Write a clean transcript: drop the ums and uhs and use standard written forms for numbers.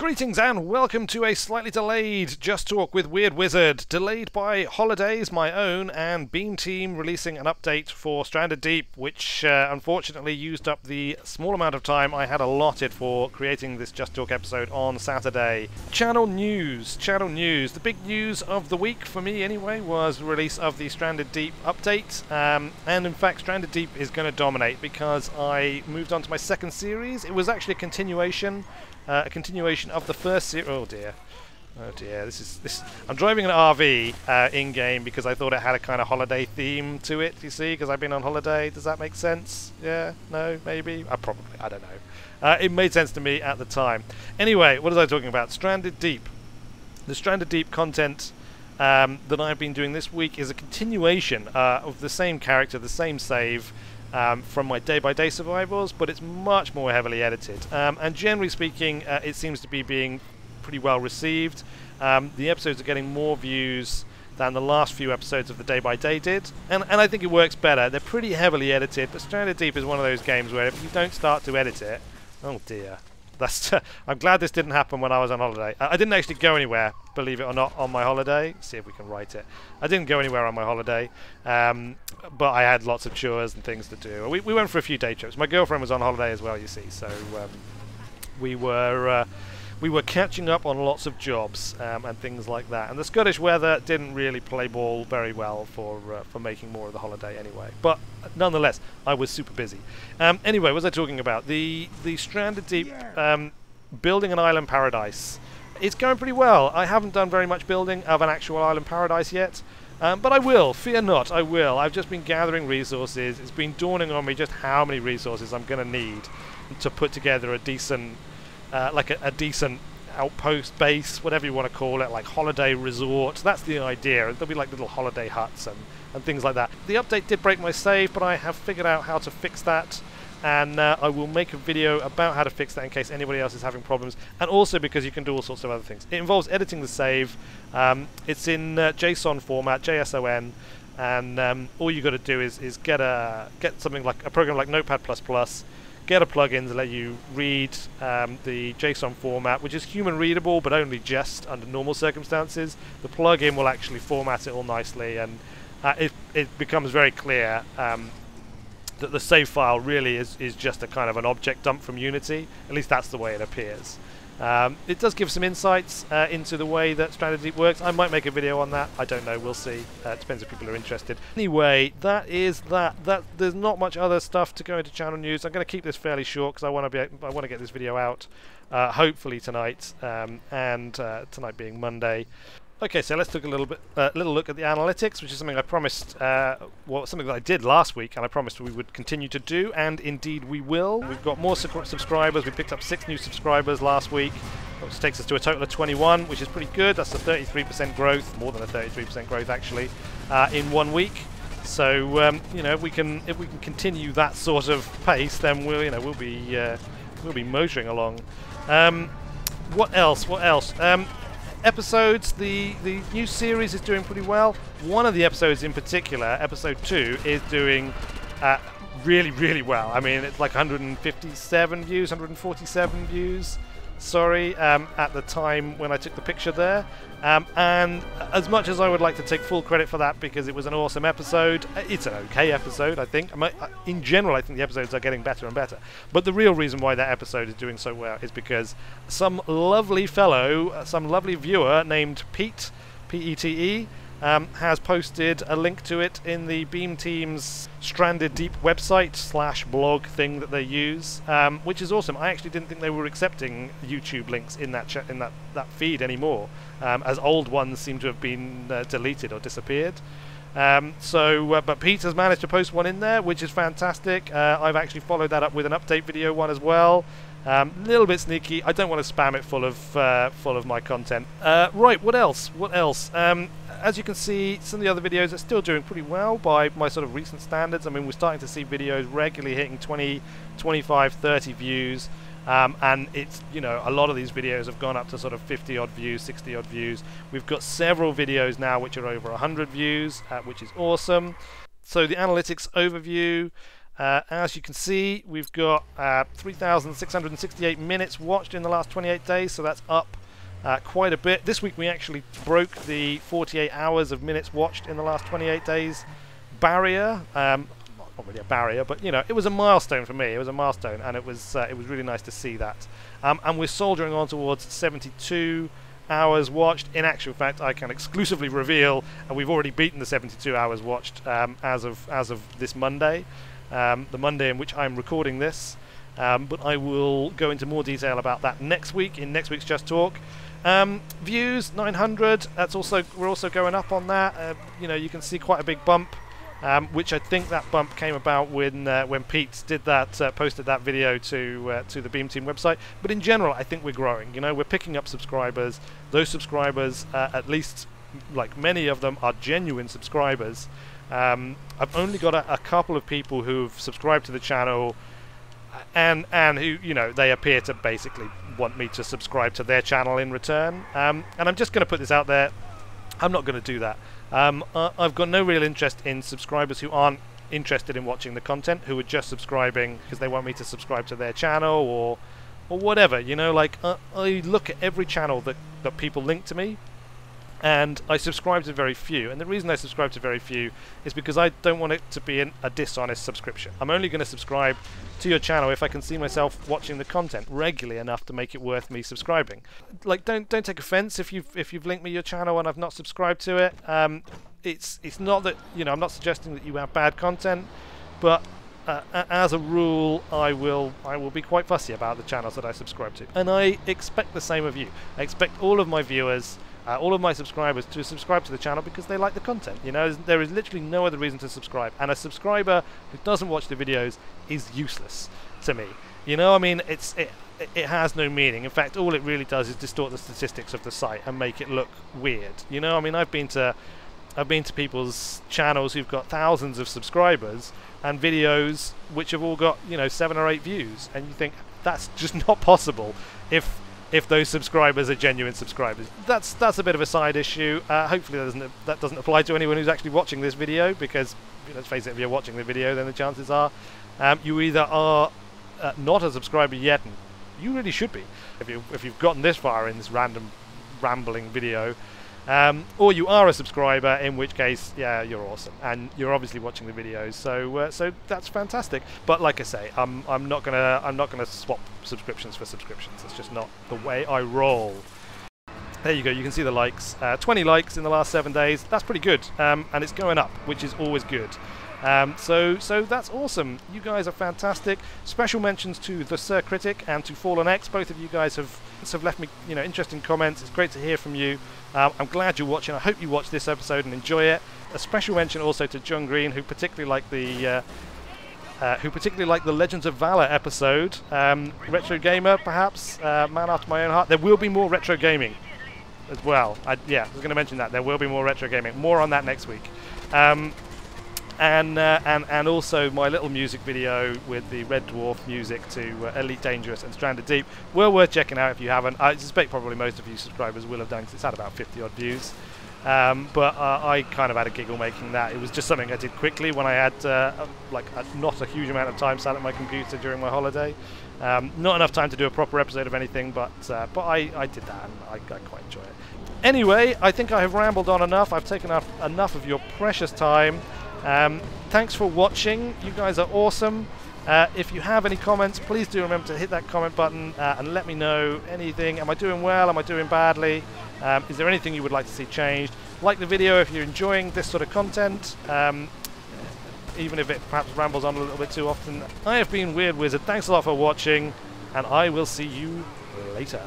Greetings and welcome to a slightly delayed Just Talk with Weird Wizard. Delayed by holidays, my own, and Beam Team releasing an update for Stranded Deep, which unfortunately used up the small amount of time I had allotted for creating this Just Talk episode on Saturday. Channel news. The big news of the week, for me anyway, was the release of the Stranded Deep update. And in fact, Stranded Deep is going to dominate because I moved on to my second series. It was actually a continuation of the first series. Oh dear, this. I'm driving an RV in game because I thought it had a kind of holiday theme to it. You see, because I've been on holiday. Does that make sense? Yeah, no, maybe. Probably. I don't know. It made sense to me at the time. Anyway, what was I talking about? Stranded Deep. The Stranded Deep content that I've been doing this week is a continuation of the same character, the same save. From my day-by-day survivals, but it's much more heavily edited. And generally speaking, it seems to be being pretty well received. The episodes are getting more views than the last few episodes of the day-by-day did. And I think it works better. They're pretty heavily edited, but Stranded Deep is one of those games where if you don't start to edit it... Oh dear. I'm glad this didn't happen when I was on holiday. I didn't actually go anywhere, believe it or not, on my holiday. Let's see if we can write it. I didn't go anywhere on my holiday, but I had lots of chores and things to do. We went for a few day trips. My girlfriend was on holiday as well, you see, so we were catching up on lots of jobs and things like that. And the Scottish weather didn't really play ball very well for making more of the holiday anyway. But nonetheless, I was super busy. Anyway, what was I talking about? The Stranded Deep building an island paradise. It's going pretty well. I haven't done very much building of an actual island paradise yet. But I will, fear not, I will. I've just been gathering resources. It's been dawning on me just how many resources I'm going to need to put together a decent a decent outpost base, whatever you want to call it, like holiday resort. That's the idea. There'll be like little holiday huts and things like that. The update did break my save, but I have figured out how to fix that, and I will make a video about how to fix that in case anybody else is having problems, and also because you can do all sorts of other things. It involves editing the save. It's in JSON format, JSON, and all you got to do is get something like a program like Notepad++, get a plugin to let you read the JSON format, which is human readable, but only just under normal circumstances. The plugin will actually format it all nicely, and it becomes very clear that the save file really is just a kind of an object dump from Unity. At least that's the way it appears. It does give some insights into the way that Stranded Deep works. I might make a video on that. I don't know. We'll see. It depends if people are interested. Anyway, that is that. There's not much other stuff to go into channel news. I'm going to keep this fairly short because I want to get this video out hopefully tonight, and tonight being Monday. Okay, so let's take a little look at the analytics, which is something I promised, something that I did last week, and I promised we would continue to do, and indeed we will. We've got more subscribers. We picked up 6 new subscribers last week, which takes us to a total of 21, which is pretty good. That's a 33% growth, more than a 33% growth actually, in 1 week. So you know, if we can continue that sort of pace, then we'll be motoring along. What else? Episodes, the new series is doing pretty well. One of the episodes in particular, episode 2, is doing really, really well. I mean, it's like 157 views, 147 views, sorry, at the time when I took the picture there. And as much as I would like to take full credit for that because it was an awesome episode, it's an okay episode, I think. In general, I think the episodes are getting better and better. But the real reason why that episode is doing so well is because some lovely viewer named Pete, P-E-T-E, has posted a link to it in the Beam Team's Stranded Deep website / blog thing that they use, which is awesome. I actually didn't think they were accepting YouTube links in that feed anymore, as old ones seem to have been deleted or disappeared. But Pete has managed to post one in there, which is fantastic. I've actually followed that up with an update video one as well. Little bit sneaky. I don't want to spam it full of my content. Right, what else? As you can see, some of the other videos are still doing pretty well by my sort of recent standards. I mean, we're starting to see videos regularly hitting 20, 25, 30 views. And it's, a lot of these videos have gone up to sort of 50 odd views, 60 odd views. We've got several videos now which are over 100 views, which is awesome. So the analytics overview, As you can see, we've got 3,668 minutes watched in the last 28 days, so that's up quite a bit. This week we actually broke the 48 hours of minutes watched in the last 28 days barrier. Not really a barrier, but you know, it was a milestone for me. It was a milestone, and it was really nice to see that. And we're soldiering on towards 72 hours watched. In actual fact, I can exclusively reveal, and we've already beaten the 72 hours watched as of this Monday. The Monday in which I'm recording this, but I will go into more detail about that next week in next week's Just Talk. Views 900. We're also going up on that. You know, you can see quite a big bump, which I think that bump came about when Pete did that, posted that video to the Beam Team website. But in general, I think we're growing. You know, we're picking up subscribers. Those subscribers, at least like many of them, are genuine subscribers. I've only got a couple of people who've subscribed to the channel and who, you know, they appear to basically want me to subscribe to their channel in return. And I'm just going to put this out there. I'm not going to do that. I've got no real interest in subscribers who aren't interested in watching the content, who are just subscribing because they want me to subscribe to their channel or whatever. You know, like I look at every channel that people link to me, and I subscribe to very few. And the reason I subscribe to very few is because I don't want it to be a dishonest subscription. I'm only going to subscribe to your channel if I can see myself watching the content regularly enough to make it worth me subscribing. Like, don't take offense if you've linked me your channel and I've not subscribed to it. It's not that, you know, I'm not suggesting that you have bad content, but as a rule, I will be quite fussy about the channels that I subscribe to, and I expect the same of you. I expect all of my viewers, all of my subscribers, to subscribe to the channel because they like the content. You know, there is literally no other reason to subscribe, and a subscriber who doesn't watch the videos is useless to me. You know, I mean, it has no meaning. In fact, all it really does is distort the statistics of the site and make it look weird. You know, I mean, I've been to people's channels who've got thousands of subscribers and videos which have all got, you know, 7 or 8 views, and you think that's just not possible if those subscribers are genuine subscribers. That's a bit of a side issue. Hopefully that doesn't apply to anyone who's actually watching this video, because, let's face it, if you're watching the video, then the chances are you either are not a subscriber yet, and you really should be if you've gotten this far in this random rambling video, or you are a subscriber, in which case, yeah, you're awesome, and you're obviously watching the videos, so that's fantastic. But like I say, I'm not gonna swap subscriptions for subscriptions. It's just not the way I roll. There you go. You can see the likes. 20 likes in the last 7 days. That's pretty good, and it's going up, which is always good. So that's awesome. You guys are fantastic. Special mentions to the Sir Critic and to Fallen X. Both of you guys have left me, you know, interesting comments. It's great to hear from you. I'm glad you're watching. I hope you watch this episode and enjoy it. A special mention also to John Green, who particularly liked the Legends of Valor episode. Retro Gamer, perhaps, man after my own heart. There will be more retro gaming as well. I was going to mention that there will be more retro gaming. More on that next week. And also my little music video with the Red Dwarf music to Elite Dangerous and Stranded Deep. Well worth checking out if you haven't. I suspect probably most of you subscribers will have done, because it's had about 50 odd views. But I kind of had a giggle making that. It was just something I did quickly when I had not a huge amount of time sat at my computer during my holiday. Not enough time to do a proper episode of anything, but I did that, and I quite enjoy it. Anyway, I think I have rambled on enough. I've taken up enough of your precious time. Thanks for watching. You guys are awesome. If you have any comments, please do remember to hit that comment button and let me know anything. Am I doing well? Am I doing badly? Is there anything you would like to see changed? Like the video if you're enjoying this sort of content, even if it perhaps rambles on a little bit too often. I have been Weird Wizard. Thanks a lot for watching, and I will see you later.